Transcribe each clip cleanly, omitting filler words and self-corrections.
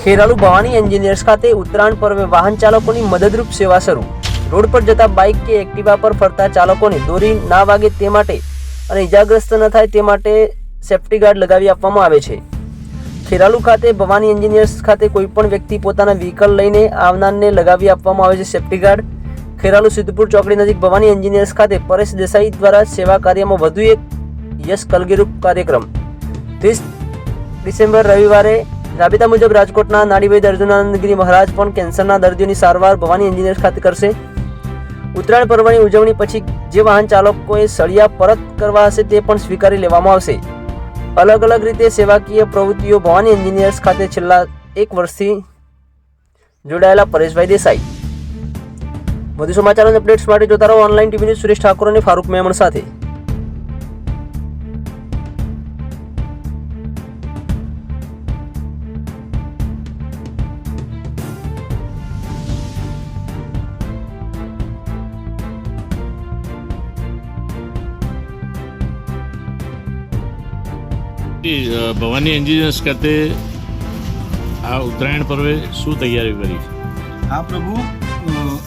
Kheralu Bhavani engineers ખાતે ઉત્તરાયણ પર્વે વાહન ચાલકોની મદદરૂપ સેવા શરૂ। રોડ પર જતા બાઇક કે એક્ટિવા પર ફરતા ચાલકોને દોરી ના વાગે તે માટે અને ઇજાગ્રસ્ત ન થાય તે માટે સેફ્ટી ગાર્ડ લગાવી આપવામાં આવે છે। ખેરાલુ ખાતે ભવાની એન્જિનિયર્સ ખાતે કોઈપણ વ્યક્તિ પોતાના વ્હીકલ લઈને આવનારને લગાવી આપવામાં આવે છે સેફ્ટી ગાર્ડ। ખેરાલુ સિદ્ધપુર ચોકડી નજીક ભવાની એન્જિનિયર્સ ખાતે પરેશ દેસાઈ દ્વારા સેવા કાર્યમાં વધુ એક યશ કલગીરૂપ કાર્યક્રમ 30 ડિસેમ્બર રવિવારે રાબેતા મુજબ રાજકોટના નાડીભાઈ અર્જુનાનંદગીરી મહારાજ પણ કેન્સરના દર્દીઓની સારવાર ભવાની એન્જિનિયર્સ ખાતે કરશે। ઉત્તરાયણ પર્વની ઉજવણી પછી જે વાહન ચાલકોએ સળિયા પરત કરવા હશે તે પણ સ્વીકારી લેવામાં આવશે। અલગ અલગ રીતે સેવાકીય પ્રવૃત્તિઓ ભવાની એન્જિનિયર્સ ખાતે છેલ્લા 1 વર્ષથી જોડાયેલા પરેશભાઈ દેસાઈ। વધુ સમાચાર અને અપડેટ્સ માટે જોતા રહો online TV news. Suresh Thakor અને ફારૂક મેમણ સાથે। ભવાની એન્જિનિયર્સ ખાતે આ ઉત્તરાયણ પર્વે શું તૈયારી કરી છે? હા પ્રભુ,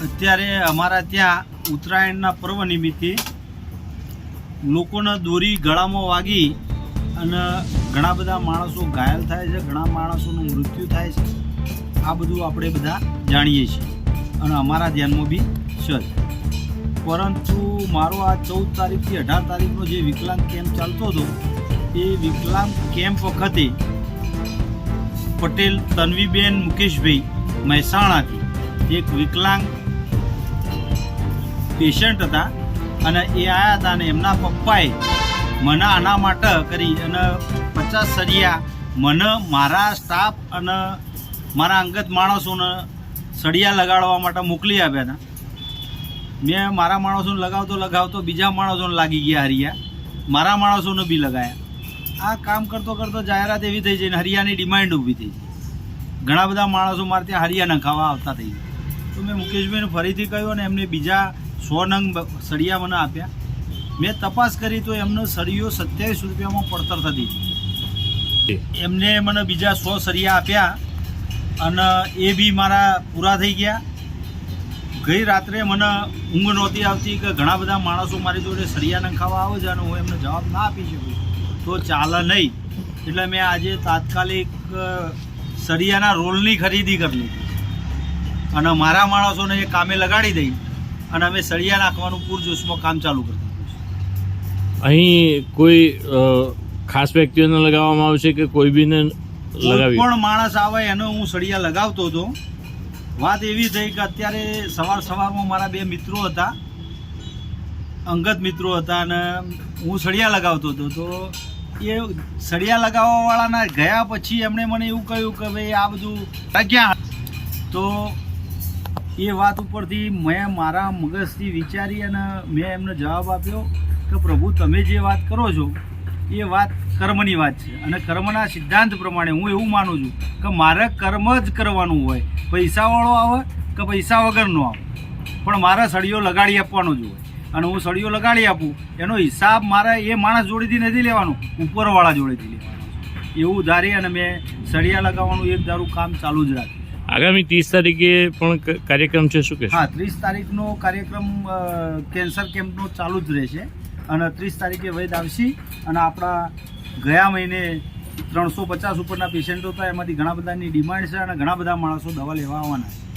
અત્યારે અમારા ત્યાં ઉત્તરાયણના પર્વ નિમિત્તે લોકોના દોરી ગળામાં વાગી અને ઘણા બધા માણસો ઘાયલ થાય છે, ઘણા માણસોનું મૃત્યુ થાય છે। આ બધું આપણે બધા જાણીએ છીએ અને અમારા ધ્યાનમાં બી છે। પરંતુ મારો આ 14 તારીખથી 18 તારીખનો જે વિકલાંગ કેમ્પ ચાલતો હતો એ વિકલાંગ કેમ્પ વખતે પટેલ તન્વીબેન મુકેશભાઈ મહેસાણાથી એક વિકલાંગ પેશન્ટ હતા અને એ આવ્યા હતા અને એમના પપ્પાએ મને આના માટે કરી અને 50 સળિયા મને મારા સ્ટાફ અને મારા અંગત માણસોને સળિયા લગાડવા માટે મોકલી આપ્યા હતા। મેં મારા માણસોને લગાવતો બીજા માણસોને લાગી ગયા હરિયા, મારા માણસોને બી લગાયા। આ કામ કરતો જાહેરાત એવી થઈ જઈને હરિયાની ડિમાન્ડ ઊભી થઈ। ઘણા બધા માણસો મારે ત્યાં હરિયા નખાવા આવતા થઈ ગયા। તો મેં મુકેશભાઈને ફરીથી કહ્યું અને એમને બીજા 100 નંગ સળિયા મને આપ્યા। મેં તપાસ કરી તો એમનો સળિયો 27 રૂપિયામાં પડતર થતી હતી। એમને મને બીજા 100 સળિયા આપ્યા અને એ બી મારા પૂરા થઈ ગયા। ગઈ રાત્રે મને ઊંઘ નહોતી આવતી કે ઘણા બધા માણસો મારી જોડે સળિયા નખાવા આવે છે અને હું એમને જવાબ ના આપી શકું તો ચાલે નહીં, એટલે મેં આજે તાત્કાલિક સળિયાના રોલની ખરીદી કરી લીધી અને મારા માણસોને એ કામે લગાડી દઈ અને અમે સળિયા નાખવાનું પૂરજોશમાં કામ ચાલુ કરી દીધું છે। અહીં કોઈ ખાસ વ્યક્તિઓને લગાવવામાં આવશે કે કોઈ બીને લગાવી? પણ માણસ આવે એને હું સળિયા લગાવતો હતો। વાત એવી થઈ કે અત્યારે સવારમાં મારા 2 મિત્રો હતા, અંગત મિત્રો હતા અને હું સળિયા લગાવતો હતો। તો એ સળિયા લગાવવાવાળાના ગયા પછી એમણે મને એવું કહ્યું કે ભાઈ આ બધું ક્યાં? તો એ વાત ઉપરથી મેં મારા મગજથી વિચારી અને મેં એમને જવાબ આપ્યો કે પ્રભુ તમે જે વાત કરો છો એ વાત કર્મની વાત છે અને કર્મના સિદ્ધાંત પ્રમાણે હું એવું માનું છું કે મારે કર્મ જ કરવાનું હોય, પૈસાવાળો આવે કે પૈસા વગરનો આવે, પણ મારે સળિયો લગાડી આપવાનો જ હોય અને હું સળિયો લગાડી આપું એનો હિસાબ મારે એ માણસ જોડેથી નથી લેવાનો, ઉપરવાળા જોડેથી લેવાનો। એવું ધારી અને મેં સળિયા લગાવવાનું એક ધારું કામ ચાલુ જ રાખ્યું। આગામી 30 તારીખે પણ કાર્યક્રમ છે, શું કે? હા, 30 તારીખનો કાર્યક્રમ કેન્સર કેમ્પનો ચાલુ જ રહેશે અને 30 તારીખે વૈદ આવશે અને આપણા ગયા મહિને 350 ઉપરના પેશન્ટો હતા, એમાંથી ઘણા બધાની ડિમાન્ડ છે અને ઘણા બધા માણસો દવા લેવા આવવાના છે।